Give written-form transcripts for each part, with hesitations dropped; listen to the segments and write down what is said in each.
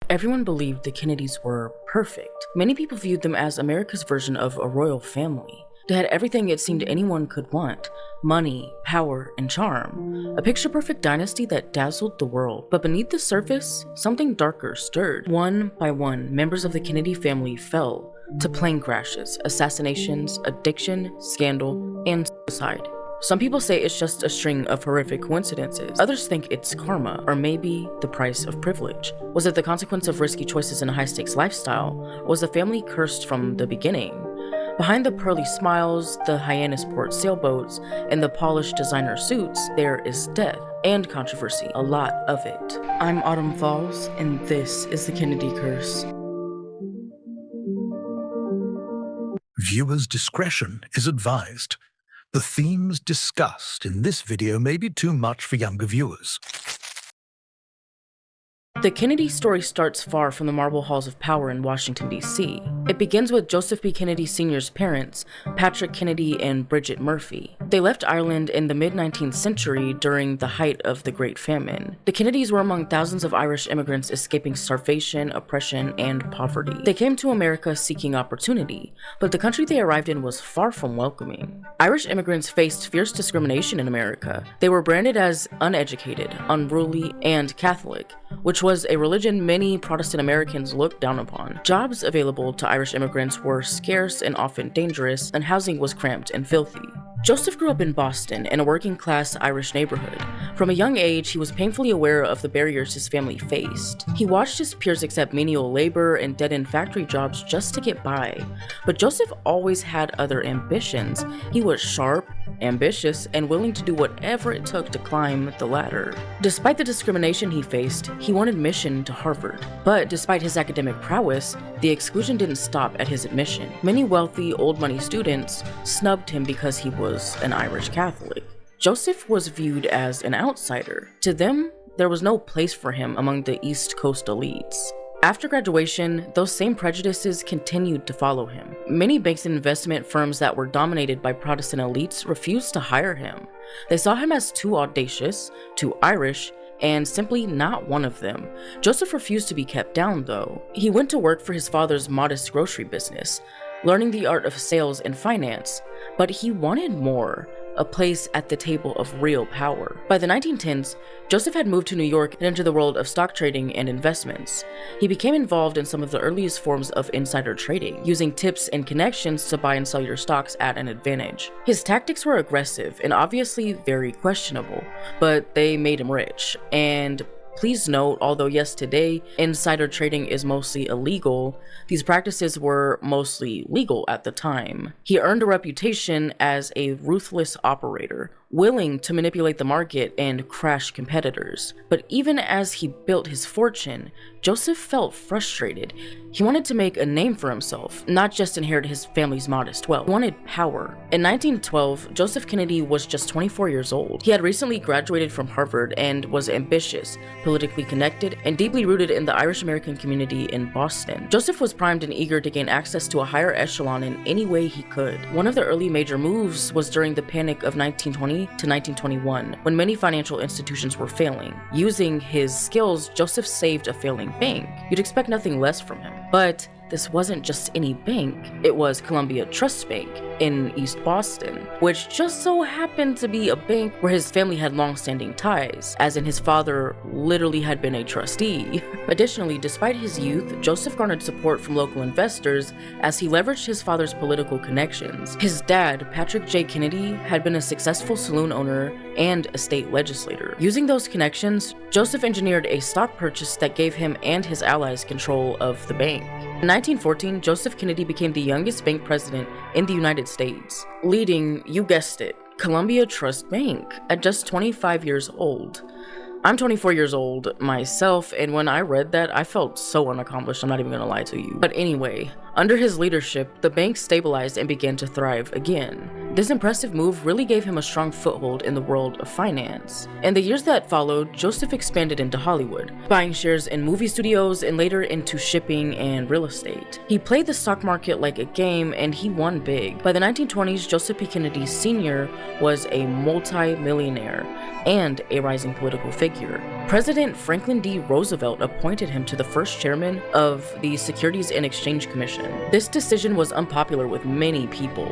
Everyone believed the Kennedys were perfect. Many people viewed them as America's version of a royal family. They had everything it seemed anyone could want: money, power, and charm. A picture-perfect dynasty that dazzled the world. But beneath the surface, something darker stirred. One by one, members of the Kennedy family fell to plane crashes, assassinations, addiction, scandal, and suicide. Some people say it's just a string of horrific coincidences. Others think it's karma, or maybe the price of privilege. Was it the consequence of risky choices in a high-stakes lifestyle? Or was the family cursed from the beginning? Behind the pearly smiles, the Hyannisport sailboats, and the polished designer suits, there is death and controversy, a lot of it. I'm AutumnFolls, and this is the Kennedy Curse. Viewers' discretion is advised. The themes discussed in this video may be too much for younger viewers. The Kennedy story starts far from the marble halls of power in Washington, D.C. It begins with Joseph B. Kennedy Sr.'s parents, Patrick Kennedy and Bridget Murphy. They left Ireland in the mid-19th century during the height of the Great Famine. The Kennedys were among thousands of Irish immigrants escaping starvation, oppression, and poverty. They came to America seeking opportunity, but the country they arrived in was far from welcoming. Irish immigrants faced fierce discrimination in America. They were branded as uneducated, unruly, and Catholic, which was a religion many Protestant Americans looked down upon. Jobs available to Irish immigrants were scarce and often dangerous, and housing was cramped and filthy. Joseph grew up in Boston, in a working-class Irish neighborhood. From a young age, he was painfully aware of the barriers his family faced. He watched his peers accept menial labor and dead-end factory jobs just to get by. But Joseph always had other ambitions. He was sharp, ambitious, and willing to do whatever it took to climb the ladder. Despite the discrimination he faced, he won admission to Harvard. But despite his academic prowess, the exclusion didn't stop at his admission. Many wealthy, old-money students snubbed him because he was an Irish Catholic. Joseph was viewed as an outsider. To them, there was no place for him among the East Coast elites. After graduation, those same prejudices continued to follow him. Many banks and investment firms that were dominated by Protestant elites refused to hire him. They saw him as too audacious, too Irish, and simply not one of them. Joseph refused to be kept down, though. He went to work for his father's modest grocery business, learning the art of sales and finance, but he wanted more, a place at the table of real power. By the 1910s, Joseph had moved to New York and entered the world of stock trading and investments. He became involved in some of the earliest forms of insider trading, using tips and connections to buy and sell your stocks at an advantage. His tactics were aggressive and obviously very questionable, but they made him rich. And please note, although yes, today insider trading is mostly illegal, these practices were mostly legal at the time. He earned a reputation as a ruthless operator, willing to manipulate the market and crash competitors. But even as he built his fortune, Joseph felt frustrated. He wanted to make a name for himself, not just inherit his family's modest wealth. He wanted power. In 1912, Joseph Kennedy was just 24 years old. He had recently graduated from Harvard and was ambitious, politically connected, and deeply rooted in the Irish American community in Boston. Joseph was primed and eager to gain access to a higher echelon in any way he could. One of the early major moves was during the Panic of 1920 to 1921, when many financial institutions were failing. Using his skills, Joseph saved a failing bank. You'd expect nothing less from him. But this wasn't just any bank, it was Columbia Trust Bank in East Boston, which just so happened to be a bank where his family had long-standing ties, as in his father literally had been a trustee. Additionally, despite his youth, Joseph garnered support from local investors as he leveraged his father's political connections. His dad, Patrick J. Kennedy, had been a successful saloon owner and a state legislator. Using those connections, Joseph engineered a stock purchase that gave him and his allies control of the bank. In 1914, Joseph Kennedy became the youngest bank president in the United States, leading, you guessed it, Columbia Trust Bank at just 25 years old. I'm 24 years old myself, and when I read that, I felt so unaccomplished, I'm not even gonna lie to you. But anyway, Under his leadership, the bank stabilized and began to thrive again. This impressive move really gave him a strong foothold in the world of finance. In the years that followed, Joseph expanded into Hollywood, buying shares in movie studios and later into shipping and real estate. He played the stock market like a game and he won big. By the 1920s, Joseph P. Kennedy Sr. was a multi-millionaire and a rising political figure. President Franklin D. Roosevelt appointed him to the first chairman of the Securities and Exchange Commission. This decision was unpopular with many people.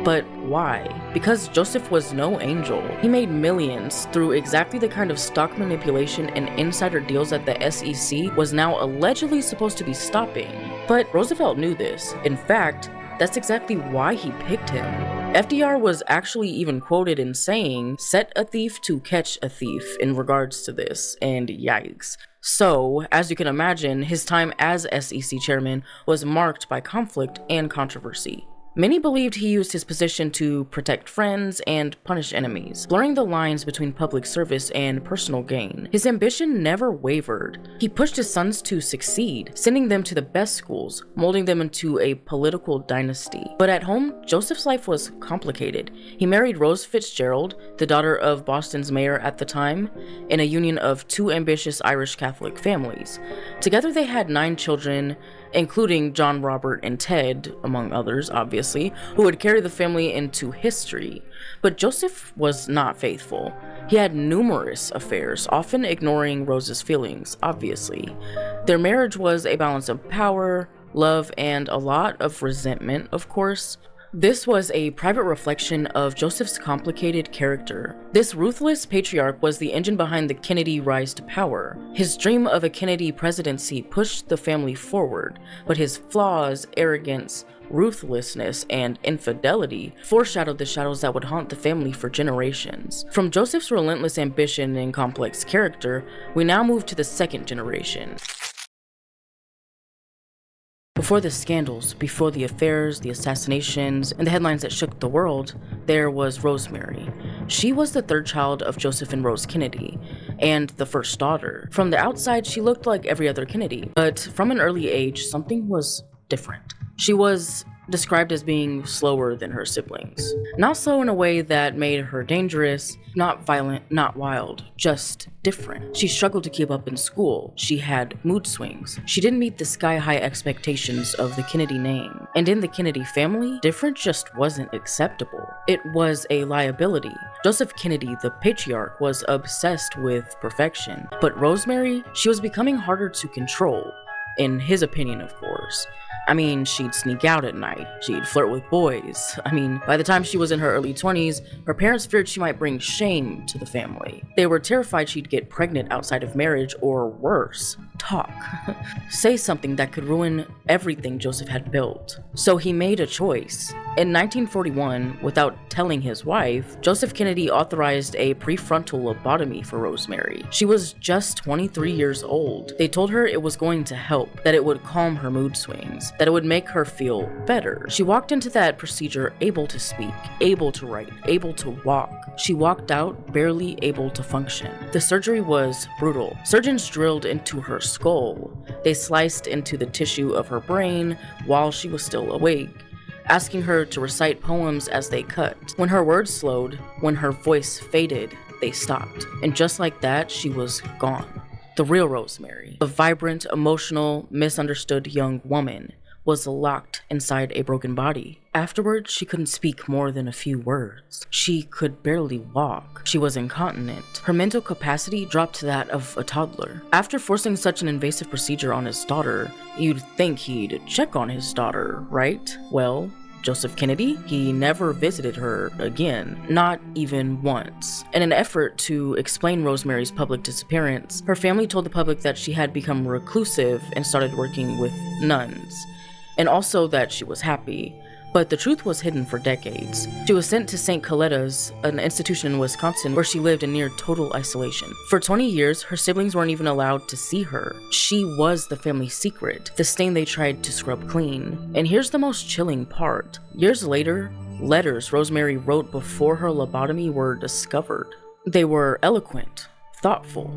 But why? Because Joseph was no angel. He made millions through exactly the kind of stock manipulation and insider deals that the SEC was now allegedly supposed to be stopping. But Roosevelt knew this. In fact, that's exactly why he picked him. FDR was actually even quoted in saying, "Set a thief to catch a thief," in regards to this, and yikes. So, as you can imagine, his time as SEC chairman was marked by conflict and controversy. Many believed he used his position to protect friends and punish enemies, blurring the lines between public service and personal gain. His ambition never wavered. He pushed his sons to succeed, sending them to the best schools, molding them into a political dynasty. But at home, Joseph's life was complicated. He married Rose Fitzgerald, the daughter of Boston's mayor at the time, in a union of two ambitious Irish Catholic families. Together they had 9 children, including John, Robert, and Ted, among others, obviously, who would carry the family into history. But Joseph was not faithful. He had numerous affairs, often ignoring Rose's feelings, obviously. Their marriage was a balance of power, love, and a lot of resentment, of course. This was a private reflection of Joseph's complicated character. This ruthless patriarch was the engine behind the Kennedy rise to power. His dream of a Kennedy presidency pushed the family forward, but his flaws, arrogance, ruthlessness, and infidelity foreshadowed the shadows that would haunt the family for generations. From Joseph's relentless ambition and complex character, we now move to the second generation. Before the scandals, before the affairs, the assassinations, and the headlines that shook the world, there was Rosemary. She was the third child of Joseph and Rose Kennedy, and the first daughter. From the outside, she looked like every other Kennedy, but from an early age, something was different. She was described as being slower than her siblings. Not slow in a way that made her dangerous, not violent, not wild, just different. She struggled to keep up in school. She had mood swings. She didn't meet the sky-high expectations of the Kennedy name. And in the Kennedy family, different just wasn't acceptable. It was a liability. Joseph Kennedy, the patriarch, was obsessed with perfection. But Rosemary, she was becoming harder to control. In his opinion, of course. I mean, she'd sneak out at night. She'd flirt with boys. I mean, by the time she was in her early 20s, her parents feared she might bring shame to the family. They were terrified she'd get pregnant outside of marriage, or worse, talk. Say something that could ruin everything Joseph had built. So he made a choice. In 1941, without telling his wife, Joseph Kennedy authorized a prefrontal lobotomy for Rosemary. She was just 23 years old. They told her it was going to help, that it would calm her mood swings, that it would make her feel better. She walked into that procedure able to speak, able to write, able to walk. She walked out barely able to function. The surgery was brutal. Surgeons drilled into her skull. They sliced into the tissue of her brain while she was still awake, asking her to recite poems as they cut. When her words slowed, when her voice faded, they stopped. And just like that, she was gone. The real Rosemary, the vibrant, emotional, misunderstood young woman, was locked inside a broken body. Afterwards, she couldn't speak more than a few words. She could barely walk. She was incontinent. Her mental capacity dropped to that of a toddler. After forcing such an invasive procedure on his daughter, you'd think he'd check on his daughter, right? Well, Joseph Kennedy, he never visited her again, not even once. In an effort to explain Rosemary's public disappearance, her family told the public that she had become reclusive and started working with nuns, and also that she was happy. But the truth was hidden for decades. She was sent to St. Coletta's, an institution in Wisconsin where she lived in near total isolation. For 20 years, her siblings weren't even allowed to see her. She was the family secret, the stain they tried to scrub clean. And here's the most chilling part. Years later, letters Rosemary wrote before her lobotomy were discovered. They were eloquent, thoughtful.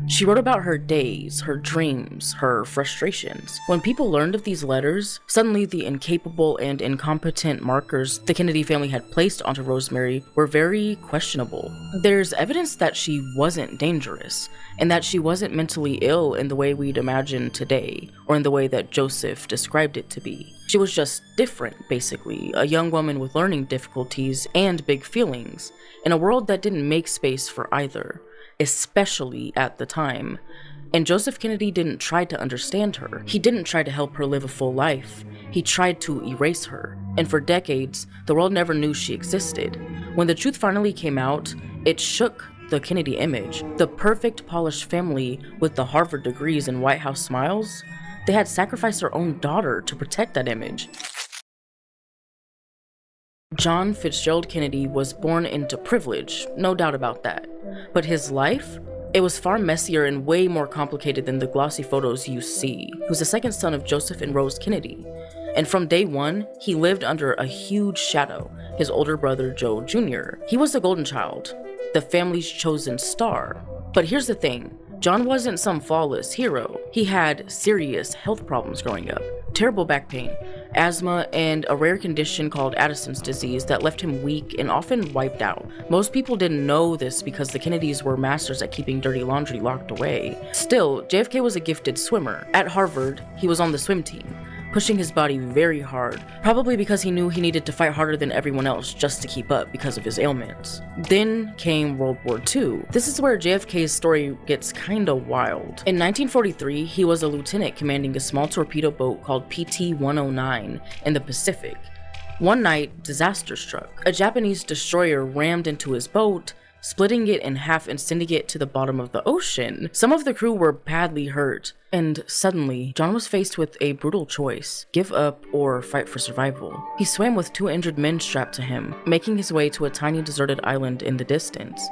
She wrote about her days, her dreams, her frustrations. When people learned of these letters, suddenly the incapable and incompetent markers the Kennedy family had placed onto Rosemary were very questionable. There's evidence that she wasn't dangerous, and that she wasn't mentally ill in the way we'd imagine today, or in the way that Joseph described it to be. She was just different, basically, a young woman with learning difficulties and big feelings, in a world that didn't make space for either, especially at the time. And Joseph Kennedy didn't try to understand her. He didn't try to help her live a full life. He tried to erase her. And for decades, the world never knew she existed. When the truth finally came out, it shook the Kennedy image. The perfect, polished family with the Harvard degrees and White House smiles, they had sacrificed their own daughter to protect that image. John Fitzgerald Kennedy was born into privilege, no doubt about that. But his life? It was far messier and way more complicated than the glossy photos you see. He was the second son of Joseph and Rose Kennedy. And from day one, he lived under a huge shadow, his older brother Joe Jr. He was the golden child, the family's chosen star. But here's the thing, John wasn't some flawless hero. He had serious health problems growing up. Terrible back pain, asthma, and a rare condition called Addison's disease that left him weak and often wiped out. Most people didn't know this because the Kennedys were masters at keeping dirty laundry locked away. Still, JFK was a gifted swimmer. At Harvard, he was on the swim team, pushing his body very hard, probably because he knew he needed to fight harder than everyone else just to keep up because of his ailments. Then came World War II. This is where JFK's story gets kinda wild. In 1943, he was a lieutenant commanding a small torpedo boat called PT-109 in the Pacific. One night, disaster struck. A Japanese destroyer rammed into his boat, splitting it in half and sending it to the bottom of the ocean. Some of the crew were badly hurt, and suddenly, John was faced with a brutal choice: give up or fight for survival. He swam with 2 injured men strapped to him, making his way to a tiny deserted island in the distance.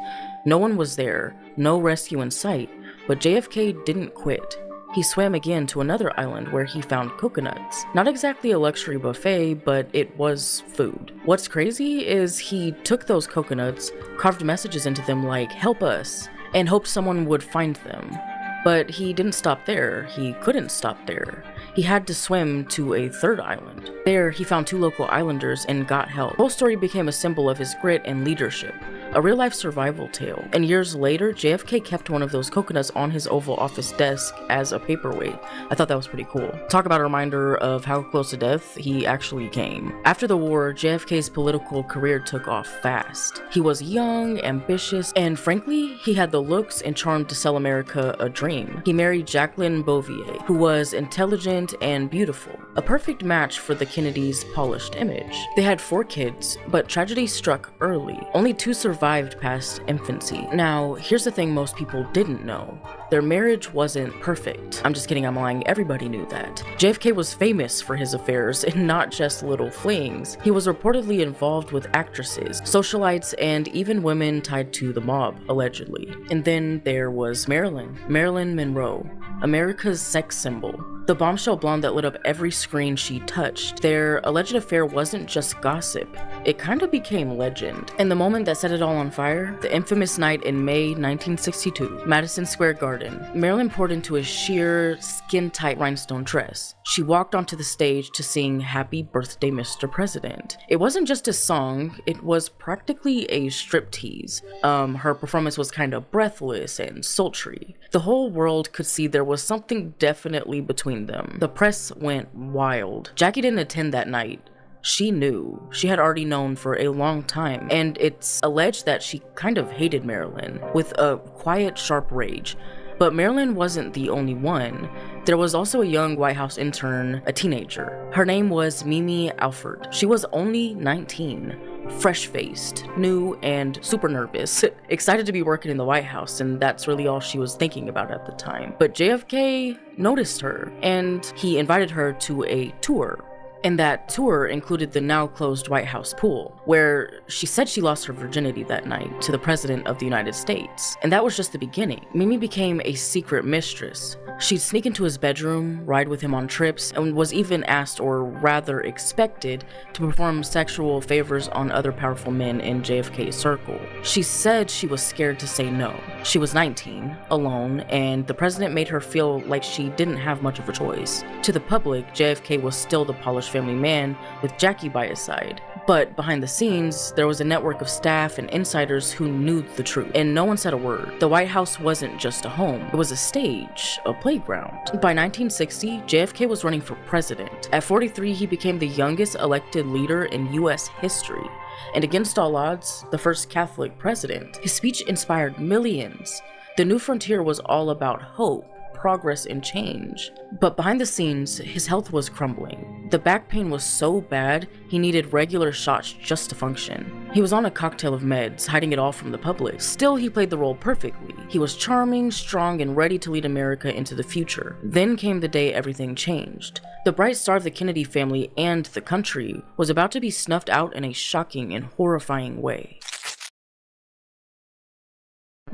No one was there, no rescue in sight, but JFK didn't quit. He swam again to another island where he found coconuts. Not exactly a luxury buffet, but it was food. What's crazy is he took those coconuts, carved messages into them like, "Help us," and hoped someone would find them. But he didn't stop there. He couldn't stop there. He had to swim to a third island. There, he found 2 local islanders and got help. The whole story became a symbol of his grit and leadership, a real-life survival tale. And years later, JFK kept one of those coconuts on his Oval Office desk as a paperweight. I thought that was pretty cool. Talk about a reminder of how close to death he actually came. After the war, JFK's political career took off fast. He was young, ambitious, and frankly, he had the looks and charm to sell America a dream. He married Jacqueline Bouvier, who was intelligent and beautiful, a perfect match for the Kennedys' polished image. They had 4 kids, but tragedy struck early. Only 2 survived past infancy. Now, here's the thing most people didn't know. Their marriage wasn't perfect. I'm just kidding, I'm lying, everybody knew that. JFK was famous for his affairs and not just little flings. He was reportedly involved with actresses, socialites, and even women tied to the mob, allegedly. And then there was Marilyn Monroe, America's sex symbol, the bombshell blonde that lit up every screen she touched. Their alleged affair wasn't just gossip, it kind of became legend. And the moment that set it all on fire, the infamous night in May 1962, Madison Square Garden, Marilyn poured into a sheer, skin-tight rhinestone dress. She walked onto the stage to sing "Happy Birthday, Mr. President." It wasn't just a song, it was practically a striptease. Her performance was kind of breathless and sultry. The whole world could see there was something definitely between them. The press went wild. Jackie didn't attend that night. She knew. She had already known for a long time, and it's alleged that she kind of hated Marilyn, with a quiet, sharp rage. But Marilyn wasn't the only one. There was also a young White House intern, a teenager. Her name was Mimi Alford. She was only 19, fresh-faced, new, and super nervous, excited to be working in the White House, and that's really all she was thinking about at the time. But JFK noticed her, and he invited her to a tour. And that tour included the now closed White House pool, where she said she lost her virginity that night to the President of the United States. And that was just the beginning. Mimi became a secret mistress. She'd sneak into his bedroom, ride with him on trips, and was even asked, or rather expected, to perform sexual favors on other powerful men in JFK's circle. She said she was scared to say no. She was 19, alone, and the president made her feel like she didn't have much of a choice. To the public, JFK was still the polished family man with Jackie by his side. But behind the scenes, there was a network of staff and insiders who knew the truth, and no one said a word. The White House wasn't just a home, it was a stage, a playground. By 1960, JFK was running for president. At 43, he became the youngest elected leader in US history, and against all odds, the first Catholic president. His speech inspired millions. The new frontier was all about hope, progress, and change. But behind the scenes, his health was crumbling. The back pain was so bad, he needed regular shots just to function. He was on a cocktail of meds, hiding it all from the public. Still, he played the role perfectly. He was charming, strong, and ready to lead America into the future. Then came the day everything changed. The bright star of the Kennedy family and the country was about to be snuffed out in a shocking and horrifying way.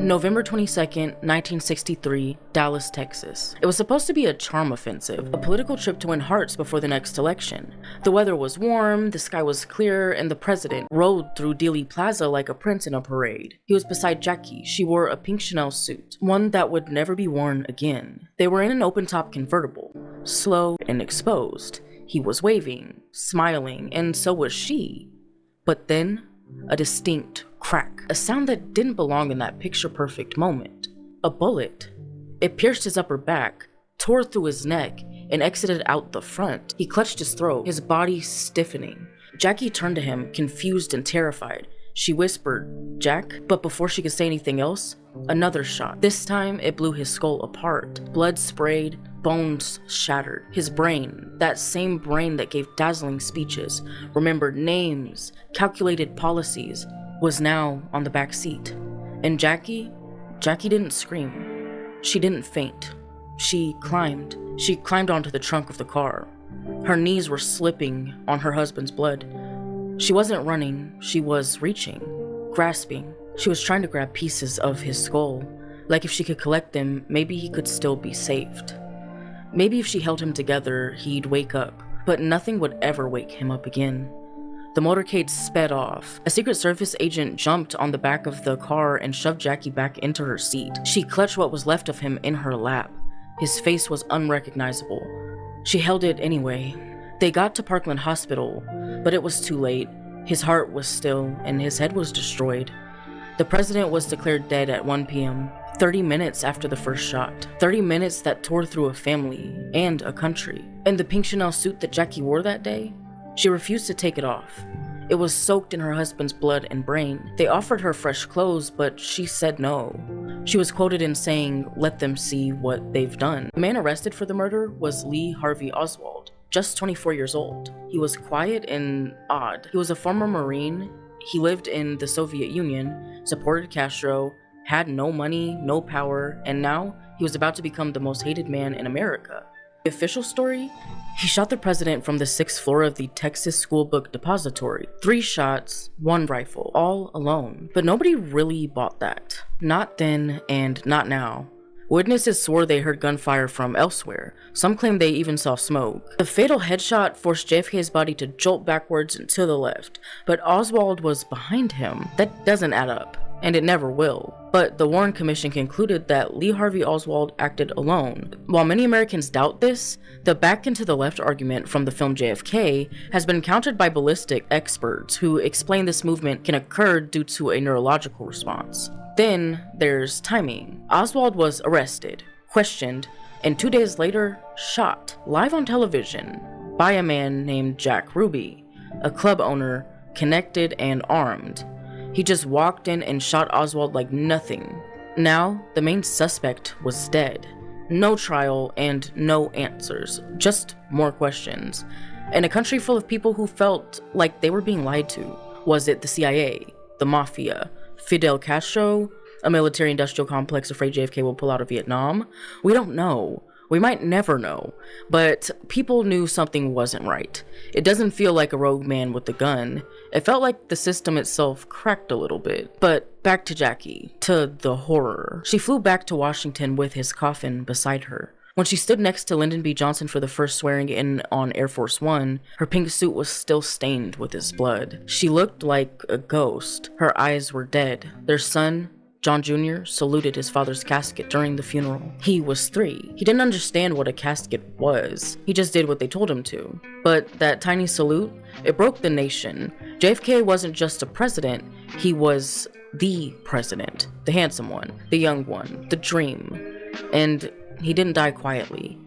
November 22nd, 1963, Dallas, Texas. It was supposed to be a charm offensive, a political trip to win hearts before the next election. The weather was warm, the sky was clear, and the president rode through Dealey Plaza like a prince in a parade. He was beside Jackie. She wore a pink Chanel suit, one that would never be worn again. They were in an open-top convertible, slow and exposed. He was waving, smiling, and so was she. But then, a distinct crack, a sound that didn't belong in that picture-perfect moment. A bullet. It pierced his upper back, tore through his neck, and exited out the front. He clutched his throat, his body stiffening. Jackie turned to him, confused and terrified. She whispered, "Jack," but before she could say anything else, another shot. This time, it blew his skull apart. Blood sprayed, bones shattered. His brain, that same brain that gave dazzling speeches, remembered names, calculated policies, was now on the back seat. And Jackie didn't scream. She didn't faint. She climbed onto the trunk of the car. Her knees were slipping on her husband's blood. She wasn't running, she was reaching, grasping. She was trying to grab pieces of his skull, like if she could collect them, maybe he could still be saved. Maybe if she held him together, he'd wake up, but nothing would ever wake him up again. The motorcade sped off. A Secret Service agent jumped on the back of the car and shoved Jackie back into her seat. She clutched what was left of him in her lap. His face was unrecognizable. She held it anyway. They got to Parkland Hospital, but it was too late. His heart was still, and his head was destroyed. The president was declared dead at 1 p.m., 30 minutes after the first shot. 30 minutes that tore through a family and a country. And the pink Chanel suit that Jackie wore that day? She refused to take it off. It was soaked in her husband's blood and brain. They offered her fresh clothes, but she said no. She was quoted in saying, "Let them see what they've done." The man arrested for the murder was Lee Harvey Oswald, just 24 years old. He was quiet and odd. He was a former Marine. He lived in the Soviet Union, supported Castro, had no money, no power, and now he was about to become the most hated man in America. The official story? He shot the president from the 6th floor of the Texas School Book Depository. 3 shots, 1 rifle, all alone. But nobody really bought that. Not then and not now. Witnesses swore they heard gunfire from elsewhere. Some claimed they even saw smoke. The fatal headshot forced JFK's body to jolt backwards and to the left, but Oswald was behind him. That doesn't add up, and it never will. But the Warren Commission concluded that Lee Harvey Oswald acted alone. While many Americans doubt this, the back and to the left argument from the film JFK has been countered by ballistic experts who explain this movement can occur due to a neurological response. Then there's timing. Oswald was arrested, questioned, and 2 days later, shot live on television by a man named Jack Ruby, a club owner, connected and armed. He just walked in and shot Oswald like nothing. Now, the main suspect was dead. No trial and no answers, just more questions. In a country full of people who felt like they were being lied to. Was it the CIA, the Mafia, Fidel Castro, a military-industrial complex afraid JFK will pull out of Vietnam? We don't know. We might never know, but people knew something wasn't right. It doesn't feel like a rogue man with a gun. It felt like the system itself cracked a little bit. But back to Jackie, to the horror. She flew back to Washington with his coffin beside her. When she stood next to Lyndon B. Johnson for the first swearing in on Air Force One, her pink suit was still stained with his blood. She looked like a ghost. Her eyes were dead. Their son, John Jr., saluted his father's casket during the funeral. He was 3. He didn't understand what a casket was. He just did what they told him to. But that tiny salute, it broke the nation. JFK wasn't just a president, he was the president. The handsome one, the young one, the dream. And he didn't die quietly.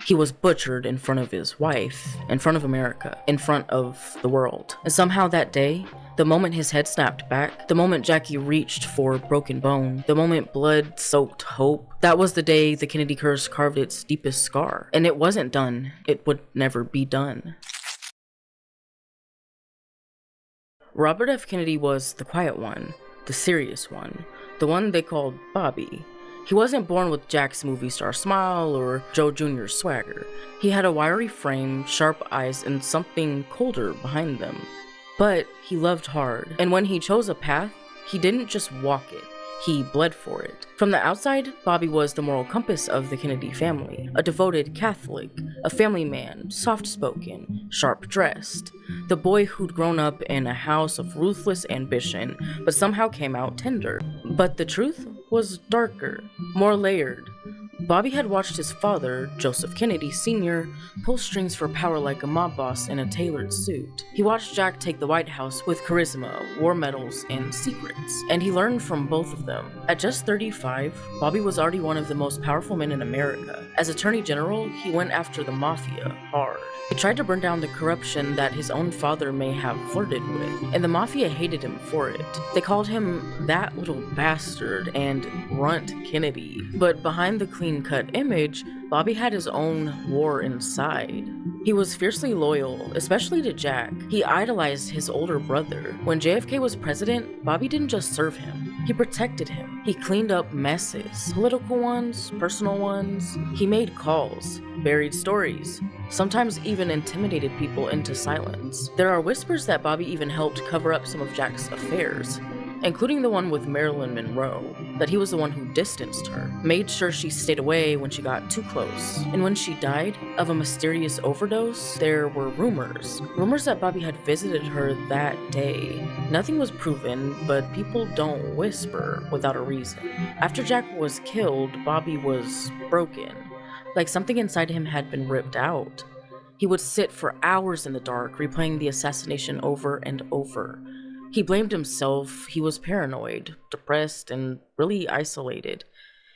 He was butchered in front of his wife, in front of America, in front of the world. And somehow that day, the moment his head snapped back, the moment Jackie reached for broken bone, the moment blood soaked hope, that was the day the Kennedy curse carved its deepest scar. And it wasn't done. It would never be done. Robert F. Kennedy was the quiet one, the serious one, the one they called Bobby. He wasn't born with Jack's movie star smile or Joe Jr.'s swagger. He had a wiry frame, sharp eyes, and something colder behind them. But he loved hard, and when he chose a path, he didn't just walk it. He bled for it. From the outside, Bobby was the moral compass of the Kennedy family, a devoted Catholic, a family man, soft-spoken, sharp-dressed, the boy who'd grown up in a house of ruthless ambition, but somehow came out tender. But the truth was darker, more layered. Bobby had watched his father, Joseph Kennedy Sr., pull strings for power like a mob boss in a tailored suit. He watched Jack take the White House with charisma, war medals, and secrets, and he learned from both of them. At just 35, Bobby was already one of the most powerful men in America. As Attorney General, he went after the mafia hard. He tried to burn down the corruption that his own father may have flirted with, and the mafia hated him for it. They called him that little bastard and Runt Kennedy. But behind the clean-cut image, Bobby had his own war inside. He was fiercely loyal, especially to Jack. He idolized his older brother. When JFK was president, Bobby didn't just serve him, he protected him. He cleaned up messes, political ones, personal ones. He made calls, buried stories, sometimes even intimidated people into silence. There are whispers that Bobby even helped cover up some of Jack's affairs, including the one with Marilyn Monroe, that he was the one who distanced her, made sure she stayed away when she got too close. And when she died of a mysterious overdose, there were rumors that Bobby had visited her that day. Nothing was proven, but people don't whisper without a reason. After Jack was killed, Bobby was broken, like something inside him had been ripped out. He would sit for hours in the dark, replaying the assassination over and over. He blamed himself, he was paranoid, depressed, and really isolated.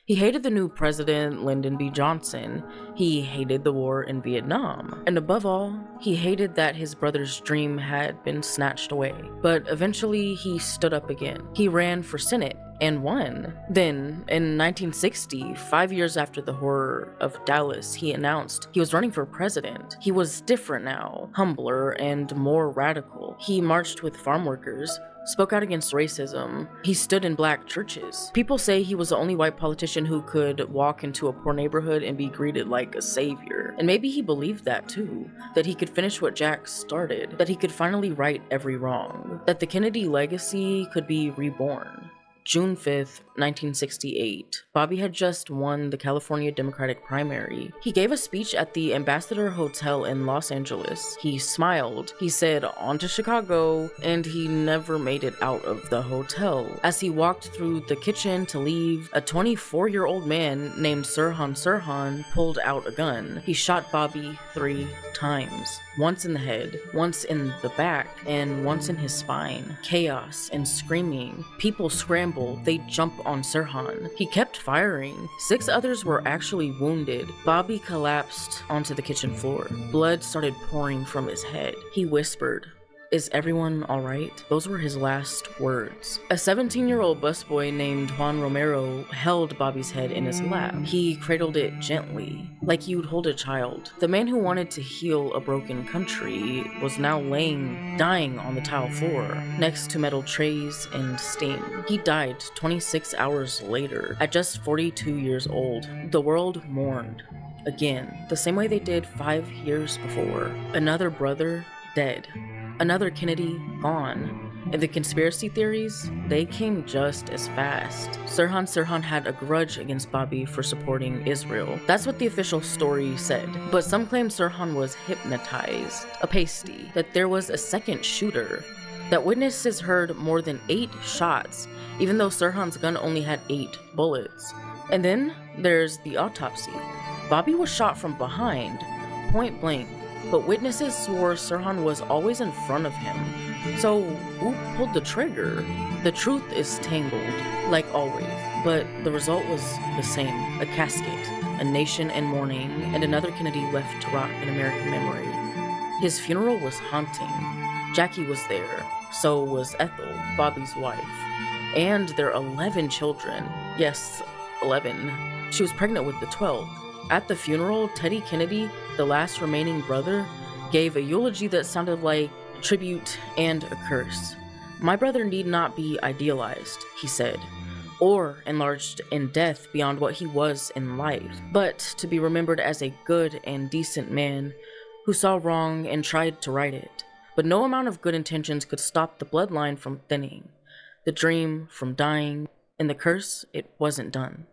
He hated the new president, Lyndon B. Johnson. He hated the war in Vietnam. And above all, he hated that his brother's dream had been snatched away. But eventually, he stood up again. He ran for Senate and won. Then, in 1960, 5 years after the horror of Dallas, he announced he was running for president. He was different now, humbler and more radical. He marched with farm workers, spoke out against racism. He stood in black churches. People say he was the only white politician who could walk into a poor neighborhood and be greeted like a savior. And maybe he believed that too, that he could finish what Jack started, that he could finally right every wrong, that the Kennedy legacy could be reborn. June 5th, 1968, Bobby had just won the California Democratic primary. He gave a speech at the Ambassador Hotel in Los Angeles. He smiled. He said, "On to Chicago," and he never made it out of the hotel. As he walked through the kitchen to leave, a 24-year-old man named Sirhan pulled out a gun. He shot Bobby 3 times. Once in the head, once in the back, and once in his spine. Chaos and screaming. People scramble. They jump on Sirhan. He kept firing. 6 others were actually wounded. Bobby collapsed onto the kitchen floor. Blood started pouring from his head. He whispered, "Is everyone alright?" Those were his last words. A 17-year-old busboy named Juan Romero held Bobby's head in his lap. He cradled it gently, like you'd hold a child. The man who wanted to heal a broken country was now dying on the tile floor, next to metal trays and steam. He died 26 hours later, at just 42 years old. The world mourned. Again, the same way they did 5 years before. Another brother dead. Another Kennedy gone. And the conspiracy theories, they came just as fast. Sirhan had a grudge against Bobby for supporting Israel. That's what the official story said. But some claim Sirhan was hypnotized, a pasty, that there was a second shooter, that witnesses heard more than 8 shots, even though Sirhan's gun only had 8 bullets. And then there's the autopsy. Bobby was shot from behind, point blank, but witnesses swore Sirhan was always in front of him. So who pulled the trigger? The truth is tangled, like always, but the result was the same: a casket, a nation in mourning, and another Kennedy left to rot in American memory. His funeral was haunting. Jackie was there, so was Ethel, Bobby's wife, and their 11 children. Yes, 11. She was pregnant with the 12th. At the funeral, Teddy Kennedy, the last remaining brother, gave a eulogy that sounded like a tribute and a curse. "My brother need not be idealized," he said, "or enlarged in death beyond what he was in life, but to be remembered as a good and decent man who saw wrong and tried to right it. But no amount of good intentions could stop the bloodline from thinning, the dream from dying, and the curse, it wasn't done."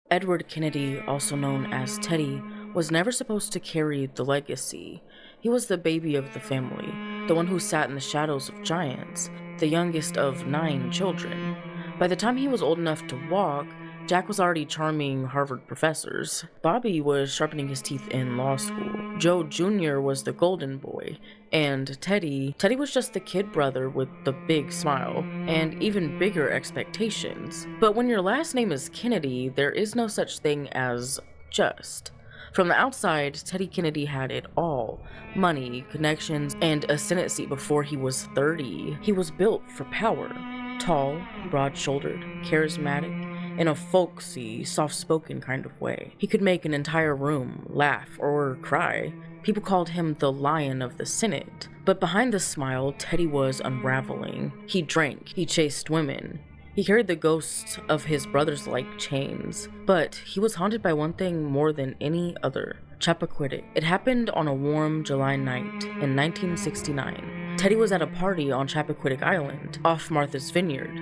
Edward Kennedy, also known as Teddy, was never supposed to carry the legacy. He was the baby of the family, the one who sat in the shadows of giants, the youngest of 9 children. By the time he was old enough to walk, Jack was already charming Harvard professors. Bobby was sharpening his teeth in law school. Joe Jr. was the golden boy. And Teddy was just the kid brother with the big smile and even bigger expectations. But when your last name is Kennedy, there is no such thing as just. From the outside, Teddy Kennedy had it all: money, connections, and a Senate seat before he was 30. He was built for power. Tall, broad-shouldered, charismatic, in a folksy, soft-spoken kind of way. He could make an entire room laugh or cry. People called him the Lion of the Senate. But behind the smile, Teddy was unraveling. He drank. He chased women. He carried the ghosts of his brothers like chains. But he was haunted by one thing more than any other: Chappaquiddick. It happened on a warm July night in 1969. Teddy was at a party on Chappaquiddick Island, off Martha's Vineyard,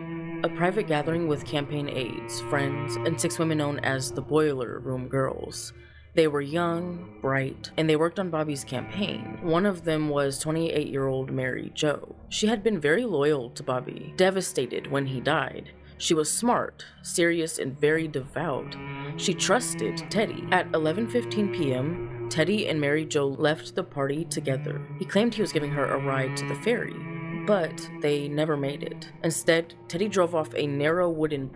a private gathering with campaign aides, friends, and 6 women known as the Boiler Room Girls. They were young, bright, and they worked on Bobby's campaign. One of them was 28-year-old Mary Jo. She had been very loyal to Bobby, devastated when he died. She was smart, serious, and very devout. She trusted Teddy. At 11:15 p.m., Teddy and Mary Jo left the party together. He claimed he was giving her a ride to the ferry, but they never made it. Instead, Teddy drove off a narrow wooden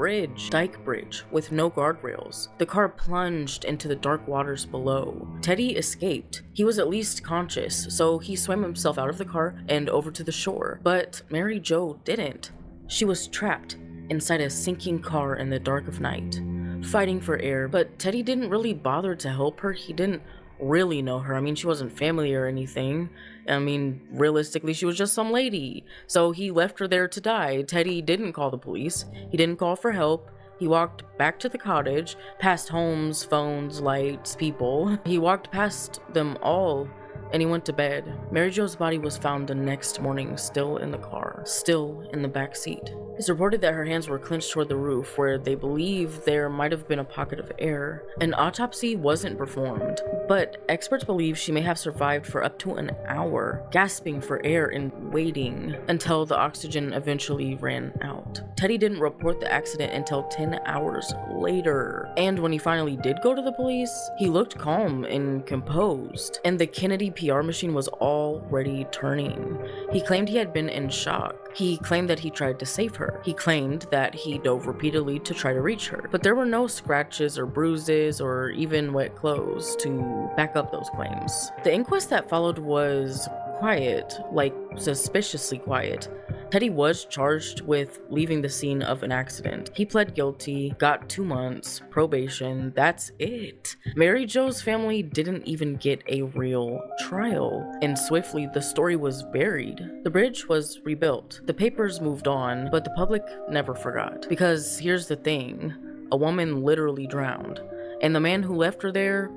dike bridge, with no guardrails. The car plunged into the dark waters below. Teddy escaped. He was at least conscious, so he swam himself out of the car and over to the shore. But Mary Jo didn't. She was trapped inside a sinking car in the dark of night, fighting for air. But Teddy didn't really bother to help her. He didn't really know her. I mean, she wasn't family or anything. I mean, realistically, she was just some lady. So he left her there to die. Teddy didn't call the police. He didn't call for help. He walked back to the cottage, past homes, phones, lights, people. He walked past them all, and he went to bed. Mary Jo's body was found the next morning, still in the car, still in the back seat. It's reported that her hands were clenched toward the roof, where they believe there might have been a pocket of air. An autopsy wasn't performed, but experts believe she may have survived for up to an hour, gasping for air and waiting until the oxygen eventually ran out. Teddy didn't report the accident until 10 hours later. And when he finally did go to the police, he looked calm and composed, and the Kennedy PR machine was already turning. He claimed he had been in shock. He claimed that he tried to save her. He claimed that he dove repeatedly to try to reach her, but there were no scratches or bruises or even wet clothes to back up those claims. The inquest that followed was quiet, like suspiciously quiet. Teddy was charged with leaving the scene of an accident. He pled guilty, got 2 months, probation, that's it. Mary Jo's family didn't even get a real trial, and swiftly the story was buried. The bridge was rebuilt, the papers moved on, but the public never forgot. Because here's the thing, a woman literally drowned, and the man who left her there,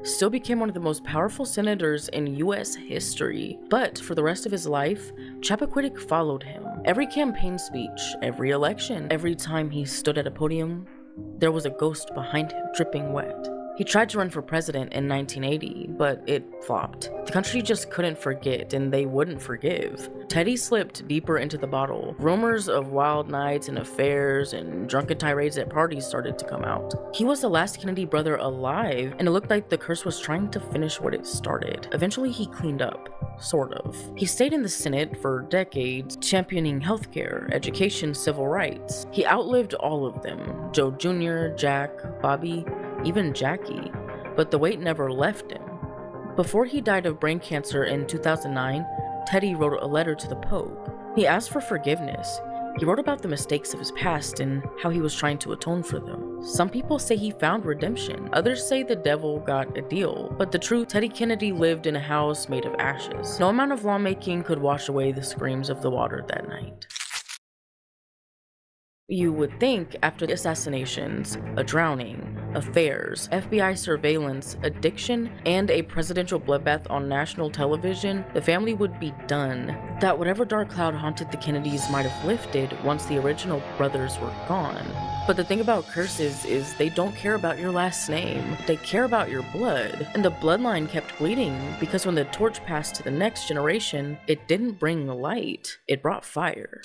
still became one of the most powerful senators in US history. But for the rest of his life, Chappaquiddick followed him. Every campaign speech, every election, every time he stood at a podium, there was a ghost behind him, dripping wet. He tried to run for president in 1980, but it flopped. The country just couldn't forget, and they wouldn't forgive. Teddy slipped deeper into the bottle. Rumors of wild nights and affairs and drunken tirades at parties started to come out. He was the last Kennedy brother alive, and it looked like the curse was trying to finish what it started. Eventually, he cleaned up. Sort of. He stayed in the Senate for decades, championing healthcare, education, civil rights. He outlived all of them. Joe Jr., Jack, Bobby, even Jackie. But the weight never left him. Before he died of brain cancer in 2009, Teddy wrote a letter to the Pope. He asked for forgiveness. He wrote about the mistakes of his past and how he was trying to atone for them. Some people say he found redemption. Others say the devil got a deal. But the truth, Teddy Kennedy lived in a house made of ashes. No amount of lawmaking could wash away the screams of the water that night. You would think after the assassinations, a drowning, affairs, FBI surveillance, addiction, and a presidential bloodbath on national television, the family would be done. That whatever dark cloud haunted the Kennedys might have lifted once the original brothers were gone. But the thing about curses is they don't care about your last name. They care about your blood. And the bloodline kept bleeding because when the torch passed to the next generation, it didn't bring light, it brought fire.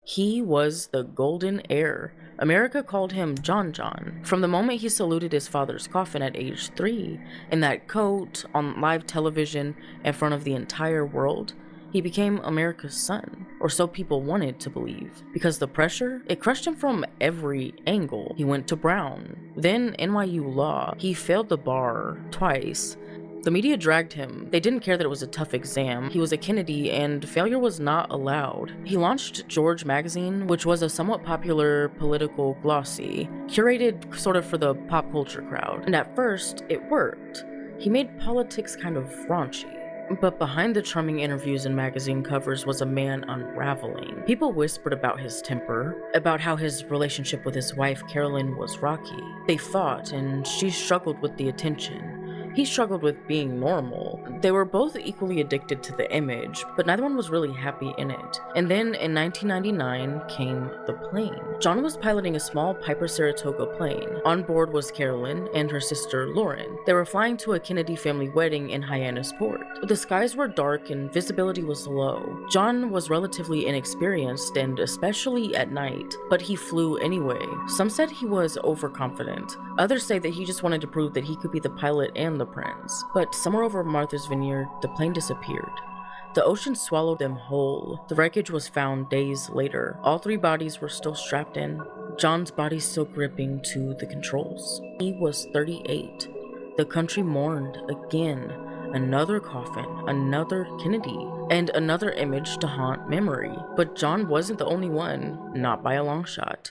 He was the golden heir. America called him John John. From the moment he saluted his father's coffin at age 3, in that coat, on live television, in front of the entire world, he became America's son, or so people wanted to believe. Because the pressure, it crushed him from every angle. He went to Brown, then NYU Law. He failed the bar twice. The media dragged him. They didn't care that it was a tough exam. He was a Kennedy, and failure was not allowed. He launched George magazine, which was a somewhat popular political glossy, curated sort of for the pop culture crowd. And at first, it worked. He made politics kind of raunchy. But behind the charming interviews and magazine covers was a man unraveling. People whispered about his temper, about how his relationship with his wife Carolyn was rocky. They fought, and she struggled with the attention. He struggled with being normal. They were both equally addicted to the image, but neither one was really happy in it. And then in 1999 came the plane. John was piloting a small Piper Saratoga plane. On board was Carolyn and her sister Lauren. They were flying to a Kennedy family wedding in Hyannisport. But the skies were dark and visibility was low. John was relatively inexperienced, and especially at night, but he flew anyway. Some said he was overconfident. Others say that he just wanted to prove that he could be the pilot and the prince. But somewhere over Martha's Vineyard, the plane disappeared. The ocean swallowed them whole. The wreckage was found days later. All 3 bodies were still strapped in, John's body still gripping to the controls. He was 38. The country mourned again. Another coffin, another Kennedy, and another image to haunt memory. But John wasn't the only one, not by a long shot.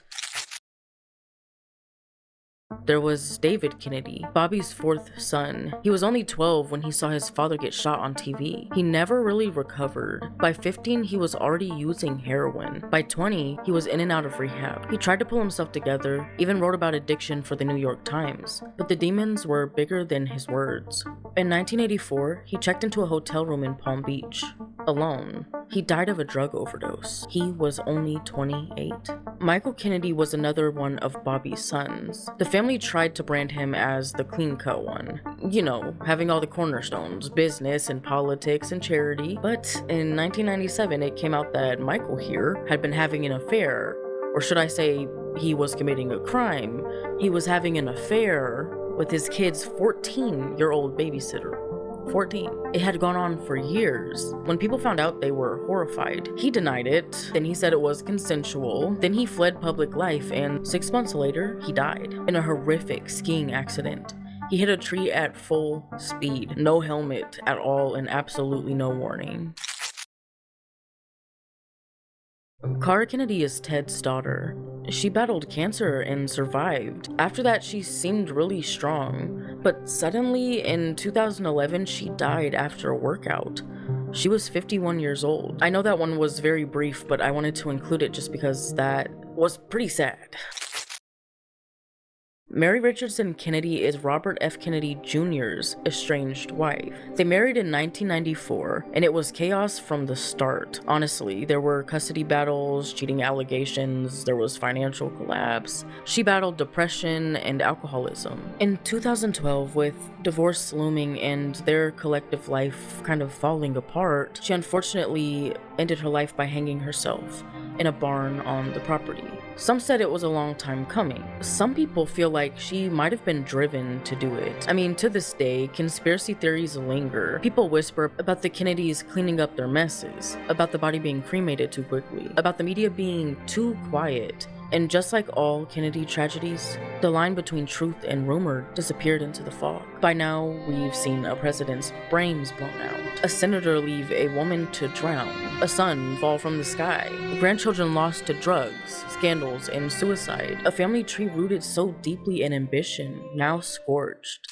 There was David Kennedy, Bobby's 4th son. He was only 12 when he saw his father get shot on TV. He never really recovered. By 15, he was already using heroin. By 20, he was in and out of rehab. He tried to pull himself together, even wrote about addiction for the New York Times. But the demons were bigger than his words. In 1984, he checked into a hotel room in Palm Beach, alone. He died of a drug overdose. He was only 28. Michael Kennedy was another one of Bobby's sons. The family tried to brand him as the clean-cut one. You know, having all the cornerstones, business and politics and charity. But in 1997, it came out that Michael here had been having an affair. Or should I say, he was committing a crime. He was having an affair with his kid's 14-year-old babysitter. 14. It had gone on for years. When people found out, they were horrified. He denied it, then he said it was consensual, then he fled public life, and 6 months later, he died in a horrific skiing accident. He hit a tree at full speed, no helmet at all, and absolutely no warning. Cara Kennedy is Ted's daughter. She battled cancer and survived. After that, she seemed really strong. But suddenly, in 2011, she died after a workout. She was 51 years old. I know that one was very brief, but I wanted to include it just because that was pretty sad. Mary Richardson Kennedy is Robert F. Kennedy Jr.'s estranged wife. They married in 1994, and it was chaos from the start. Honestly, there were custody battles, cheating allegations, there was financial collapse. She battled depression and alcoholism. In 2012, with divorce looming and their collective life kind of falling apart, she unfortunately ended her life by hanging herself in a barn on the property. Some said it was a long time coming. Some people feel like she might have been driven to do it. I mean, to this day, conspiracy theories linger. People whisper about the Kennedys cleaning up their messes, about the body being cremated too quickly, about the media being too quiet. And just like all Kennedy tragedies, the line between truth and rumor disappeared into the fog. By now, we've seen a president's brains blown out, a senator leave a woman to drown, a son fall from the sky, grandchildren lost to drugs, scandals, and suicide, a family tree rooted so deeply in ambition, now scorched.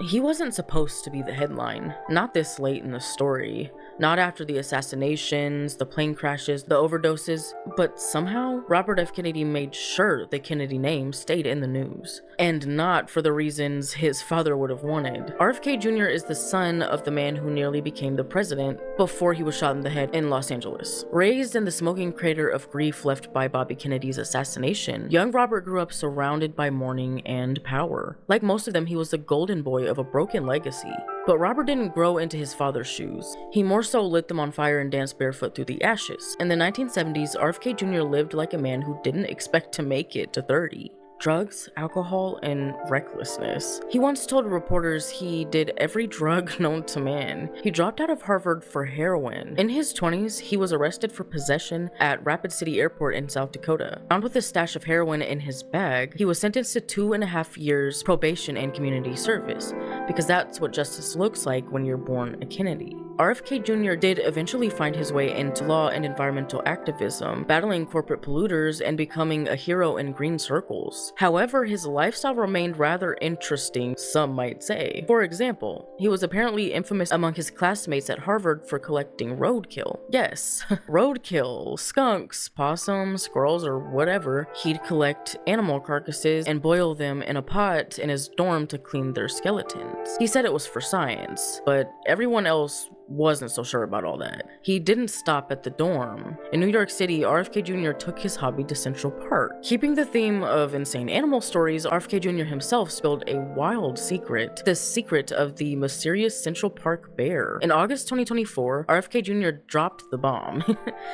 He wasn't supposed to be the headline, not this late in the story, not after the assassinations, the plane crashes, the overdoses, but somehow Robert F. Kennedy made sure the Kennedy name stayed in the news, and not for the reasons his father would have wanted. RFK Jr. is the son of the man who nearly became the president before he was shot in the head in Los Angeles. Raised in the smoking crater of grief left by Bobby Kennedy's assassination, young Robert grew up surrounded by mourning and power. Like most of them, he was the golden boy of a broken legacy. But Robert didn't grow into his father's shoes. He more so lit them on fire and danced barefoot through the ashes. In the 1970s, RFK Jr. lived like a man who didn't expect to make it to 30. Drugs, alcohol, and recklessness. He once told reporters he did every drug known to man. He dropped out of Harvard for heroin. In his 20s, he was arrested for possession at Rapid City Airport in South Dakota. Found with a stash of heroin in his bag, he was sentenced to 2.5 years probation and community service, because that's what justice looks like when you're born a Kennedy. RFK Jr. did eventually find his way into law and environmental activism, battling corporate polluters and becoming a hero in green circles. However, his lifestyle remained rather interesting, some might say. For example, he was apparently infamous among his classmates at Harvard for collecting roadkill. Yes, roadkill, skunks, possums, squirrels, or whatever. He'd collect animal carcasses and boil them in a pot in his dorm to clean their skeletons. He said it was for science, but everyone else wasn't so sure about all that. He didn't stop at the dorm. In New York City, RFK Jr. took his hobby to Central Park. Keeping the theme of insane animal stories, RFK Jr. himself spilled a wild secret, the secret of the mysterious Central Park bear. In August 2024, RFK Jr. dropped the bomb.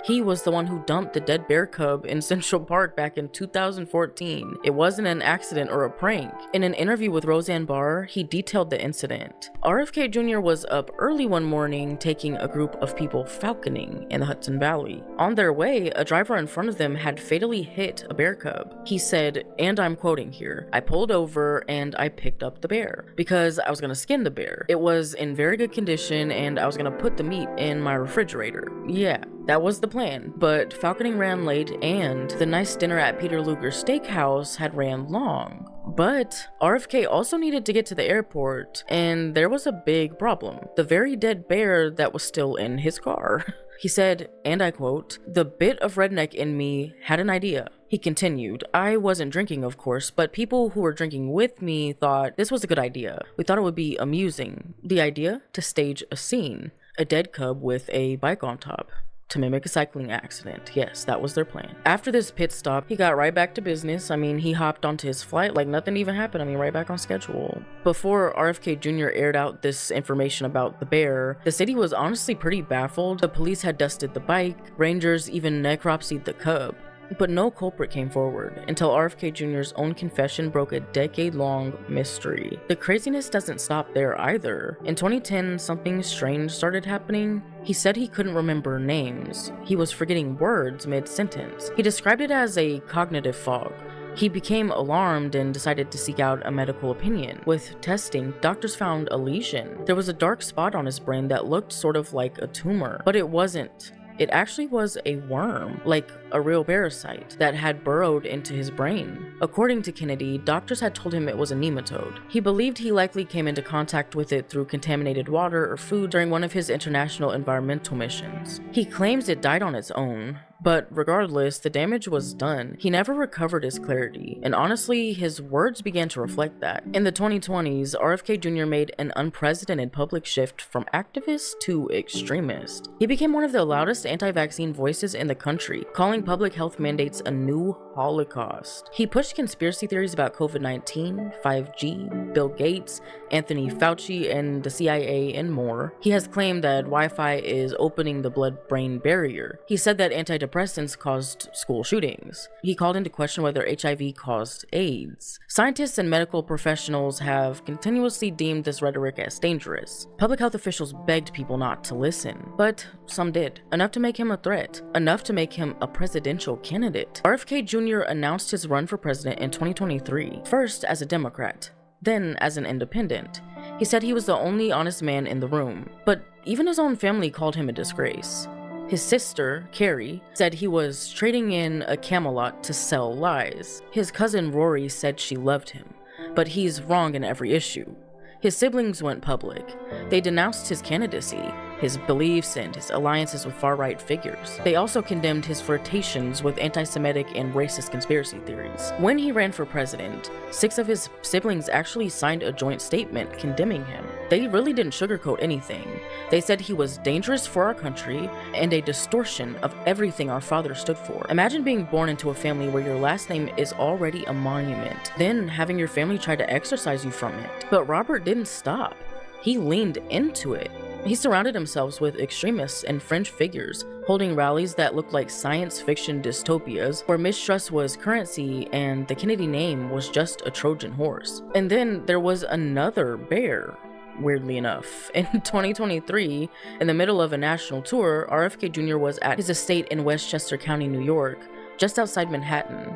He was the one who dumped the dead bear cub in Central Park back in 2014. It wasn't an accident or a prank. In an interview with Roseanne Barr, he detailed the incident. RFK Jr. was up early one morning taking a group of people falconing in the Hudson Valley. On their way, a driver in front of them had fatally hit a bear cub. He said, and I'm quoting here, "I pulled over and I picked up the bear because I was gonna skin the bear. It was in very good condition and I was gonna put the meat in my refrigerator." Yeah, that was the plan, but falconing ran late and the nice dinner at Peter Luger's steakhouse had ran long. But RFK also needed to get to the airport, and there was a big problem. The very dead bear that was still in his car. He said, and I quote, "The bit of redneck in me had an idea." He continued, "I wasn't drinking, of course, but people who were drinking with me thought this was a good idea. We thought it would be amusing. The idea? To stage a scene. A dead cub with a bike on top. To mimic a cycling accident. Yes, that was their plan." After this pit stop, he got right back to business. I mean, he hopped onto his flight like nothing even happened. I mean, right back on schedule. Before RFK Jr. aired out this information about the bear, the city was honestly pretty baffled. The police had dusted the bike, rangers even necropsied the cub. But no culprit came forward until RFK Jr.'s own confession broke a decade-long mystery. The craziness doesn't stop there either. In 2010, something strange started happening. He said he couldn't remember names. He was forgetting words mid-sentence. He described it as a cognitive fog. He became alarmed and decided to seek out a medical opinion. With testing, doctors found a lesion. There was a dark spot on his brain that looked sort of like a tumor, but it wasn't. It actually was a worm, like a real parasite, that had burrowed into his brain. According to Kennedy, doctors had told him it was a nematode. He believed he likely came into contact with it through contaminated water or food during one of his international environmental missions. He claims it died on its own, But regardless, the damage was done. He never recovered his clarity, and honestly, his words began to reflect that. In the 2020s, RFK Jr. made an unprecedented public shift from activist to extremist. He became one of the loudest anti-vaccine voices in the country, calling public health mandates a new holocaust. He pushed conspiracy theories about COVID-19, 5G, Bill Gates, Anthony Fauci, and the CIA, and more. He has claimed that Wi-Fi is opening the blood-brain barrier. He said that antidepressants caused school shootings. He called into question whether HIV caused AIDS. Scientists and medical professionals have continuously deemed this rhetoric as dangerous. Public health officials begged people not to listen, but some did. Enough to make him a threat. Enough to make him a presidential candidate. RFK Jr. announced his run for president in 2023, first as a Democrat, then as an independent. He said he was the only honest man in the room, but even his own family called him a disgrace. His sister, Carrie, said he was trading in a Camelot to sell lies. His cousin Rory said she loved him, but he's wrong in every issue. His siblings went public. They denounced his candidacy, his beliefs, and his alliances with far-right figures. They also condemned his flirtations with anti-Semitic and racist conspiracy theories. When he ran for president, 6 of his siblings actually signed a joint statement condemning him. They really didn't sugarcoat anything. They said he was dangerous for our country and a distortion of everything our father stood for. Imagine being born into a family where your last name is already a monument, then having your family try to exorcise you from it. But Robert didn't stop. He leaned into it. He surrounded himself with extremists and fringe figures, holding rallies that looked like science fiction dystopias where mistrust was currency and the Kennedy name was just a Trojan horse. And then there was another bear. Weirdly enough, in 2023, in the middle of a national tour, RFK Jr. was at his estate in Westchester County, New York, just outside Manhattan.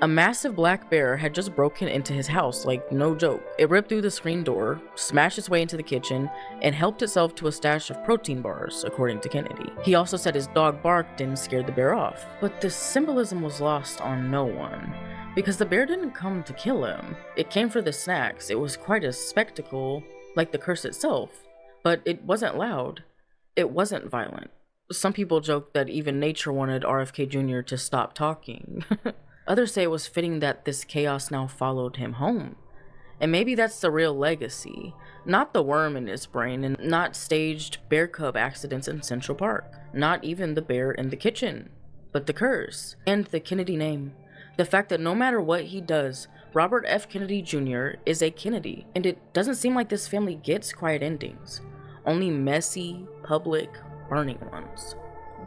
A massive black bear had just broken into his house, like no joke. It ripped through the screen door, smashed its way into the kitchen, and helped itself to a stash of protein bars, according to Kennedy. He also said his dog barked and scared the bear off. But the symbolism was lost on no one, because the bear didn't come to kill him. It came for the snacks. It was quite a spectacle, like the curse itself, but it wasn't loud. It wasn't violent. Some people joke that even nature wanted RFK Jr. to stop talking. Others say it was fitting that this chaos now followed him home. And maybe that's the real legacy. Not the worm in his brain, and not staged bear cub accidents in Central Park. Not even the bear in the kitchen, but the curse and the Kennedy name. The fact that no matter what he does, Robert F. Kennedy Jr. is a Kennedy, and it doesn't seem like this family gets quiet endings, only messy, public, burning ones.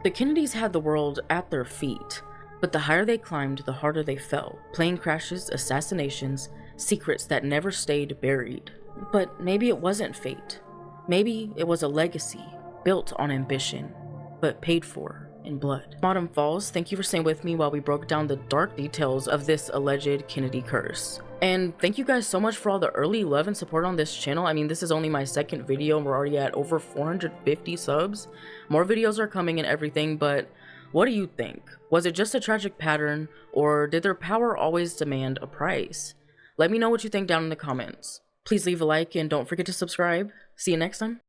The Kennedys had the world at their feet, but the higher they climbed, the harder they fell. Plane crashes, assassinations, secrets that never stayed buried. But maybe it wasn't fate. Maybe it was a legacy built on ambition, but paid for in blood. AutumnFolls, thank you for staying with me while we broke down the dark details of this alleged Kennedy curse. And thank you guys so much for all the early love and support on this channel. I mean, this is only my second video and we're already at over 450 subs. More videos are coming and everything, but what do you think? Was it just a tragic pattern, or did their power always demand a price? Let me know what you think down in the comments. Please leave a like and don't forget to subscribe. See you next time.